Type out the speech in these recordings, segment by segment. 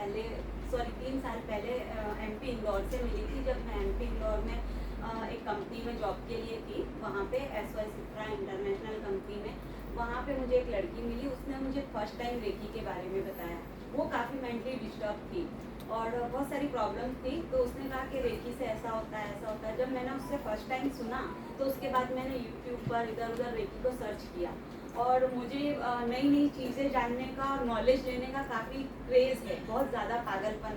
पहले 3 साल पहले एमपी इंदौर से मिली थी, जब मैं एमपी इंदौर में एक कंपनी में जॉब के लिए थी, वहाँ पे SY सिप्रा इंटरनेशनल कंपनी में। वहाँ पे मुझे एक लड़की मिली, उसने मुझे फर्स्ट टाइम रेकी के बारे में बताया। वो काफ़ी मेंटली डिस्टर्ब थी और बहुत सारी प्रॉब्लम थी, तो उसने कहा कि रेकी से ऐसा होता है ऐसा होता है। जब मैंने उससे फर्स्ट टाइम सुना तो उसके बाद मैंने यूट्यूब पर इधर उधर रेकी को सर्च किया और मुझे नई नई चीज़ें जानने का और नॉलेज लेने का काफ़ी क्रेज़ है, बहुत ज़्यादा पागलपन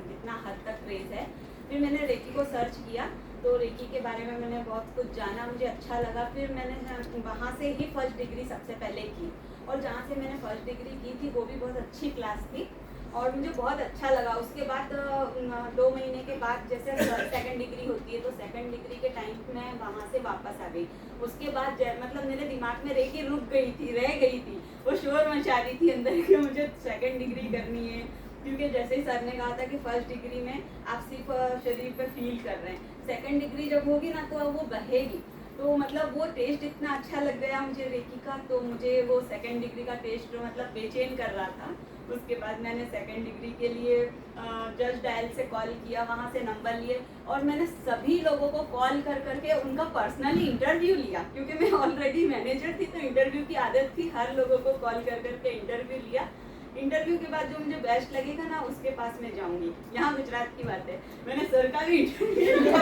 कितना हद तक क्रेज़ है। फिर मैंने रेकी को सर्च किया तो रेकी के बारे में मैंने बहुत कुछ जाना, मुझे अच्छा लगा। फिर मैंने वहाँ से ही फर्स्ट डिग्री सबसे पहले की, और जहाँ से मैंने फर्स्ट डिग्री की थी वो भी बहुत अच्छी क्लास थी और मुझे बहुत अच्छा लगा। उसके बाद 2 महीने के बाद जैसे सेकंड डिग्री होती है, तो सेकंड डिग्री के टाइम मैं वहाँ से वापस आ गई। उसके बाद मतलब मेरे दिमाग में रेकी रुक गई थी, रह गई थी, वो शोर मचा रही थी अंदर कि मुझे सेकंड डिग्री करनी है, क्योंकि जैसे ही सर ने कहा था कि फर्स्ट डिग्री में आप सिर्फ शरीर पे फील कर रहे हैं, सेकंड डिग्री जब होगी ना तो वो बहेगी। तो मतलब वो टेस्ट इतना अच्छा लग गया मुझे रेकी का, तो मुझे वो सेकंड डिग्री का टेस्ट मतलब बेचैन कर रहा था। उसके बाद मैंने सेकंड डिग्री के लिए जस्ट डायल से कॉल किया, वहाँ से नंबर लिए और मैंने सभी लोगों को कॉल कर करके उनका पर्सनली इंटरव्यू लिया, क्योंकि मैं ऑलरेडी मैनेजर थी तो इंटरव्यू की आदत थी, हर लोगों को कॉल कर करके इंटरव्यू लिया। इंटरव्यू के बाद जो मुझे बेस्ट लगेगा ना उसके पास मैं जाऊंगी। यहाँ गुजरात की बात है, मैंने सर का भी इंटरव्यू लिया।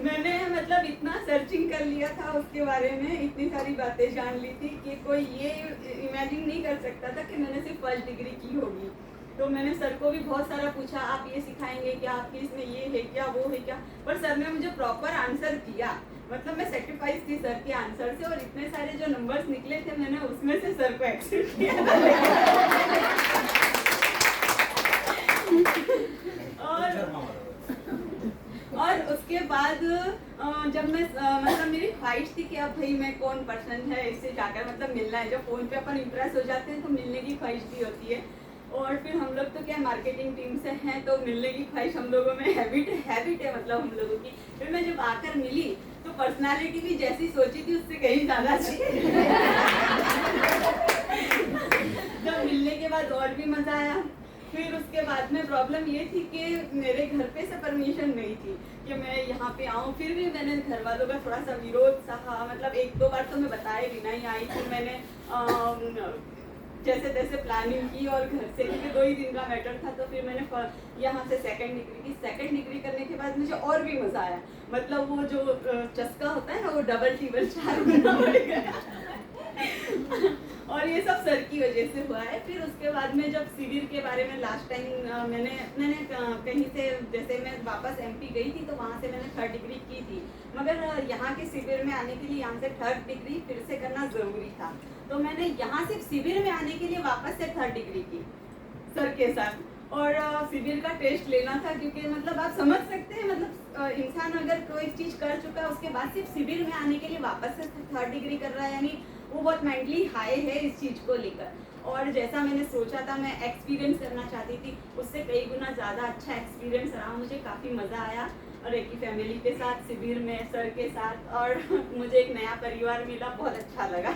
मैंने मतलब इतना सर्चिंग कर लिया था उसके बारे में, इतनी सारी बातें जान ली थी कि कोई ये इमेजिन नहीं कर सकता था कि मैंने सिर्फ फर्स्ट डिग्री की होगी। तो मैंने सर को भी बहुत सारा पूछा, आप ये सिखाएंगे क्या, आपकी इसमें ये है क्या, वो है क्या, पर सर ने मुझे प्रॉपर आंसर दिया। मतलब मैं सेक्रीफाइस थी सर के आंसर से, और इतने सारे जो नंबर्स निकले थे मैंने उसमें से सर को एक्सेप्ट किया। और उसके बाद जब मैं मतलब मेरी ख्वाहिश थी कि अब भाई मैं कौन पर्सन है इससे जाकर मतलब मिलना है, जब फ़ोन पे अपन इम्प्रेस हो जाते हैं तो मिलने की ख्वाहिश भी होती है। और फिर हम लोग तो क्या मार्केटिंग टीम से हैं, तो मिलने की ख्वाहिश हम लोगों में हैबिट है मतलब हम लोगों की। फिर मैं जब आकर मिली तो पर्सनालिटी भी जैसी सोची थी उससे कहीं ज़्यादा थी। जब मिलने के बाद और भी मज़ा आया। फिर उसके बाद में प्रॉब्लम ये थी कि मेरे घर पे से परमिशन नहीं थी कि मैं यहाँ पे आऊँ। फिर भी मैंने घर वालों का थोड़ा सा विरोध सहा, मतलब 1-2 बार तो मैं बताए बिना ही आई थी। मैंने जैसे तैसे प्लानिंग की और घर से, क्योंकि 2 ही दिन का मैटर था, तो फिर मैंने यहाँ से सेकंड डिग्री की। सेकंड डिग्री करने के बाद मुझे और भी मज़ा आया, मतलब वो जो चस्का होता है ना वो डबल टिबल 4 गुना बढ़ गया। और ये सब सर की वजह से हुआ है। फिर उसके बाद में जब शिविर के बारे में लास्ट टाइम मैंने कहीं से, जैसे मैं वापस एमपी गई थी तो वहाँ से मैंने 3rd डिग्री की थी, मगर यहाँ के शिविर में आने के लिए यहाँ से 3rd डिग्री फिर से करना ज़रूरी था। तो मैंने यहाँ से शिविर में आने के लिए वापस से 3rd डिग्री की सर के साथ, और शिविर का टेस्ट लेना था, क्योंकि मतलब आप समझ सकते हैं, मतलब इंसान अगर कोई चीज़ कर चुका है उसके बाद सिर्फ शिविर में आने के लिए वापस से 3rd डिग्री कर रहा है, यानी वो बहुत मेंटली हाई है इस चीज़ को लेकर। और जैसा मैंने सोचा था, मैं एक्सपीरियंस करना चाहती थी, उससे कई गुना ज़्यादा अच्छा एक्सपीरियंस रहा। मुझे काफ़ी मज़ा आया और एक ही फैमिली के साथ शिविर में सर के साथ, और मुझे एक नया परिवार मिला, बहुत अच्छा लगा।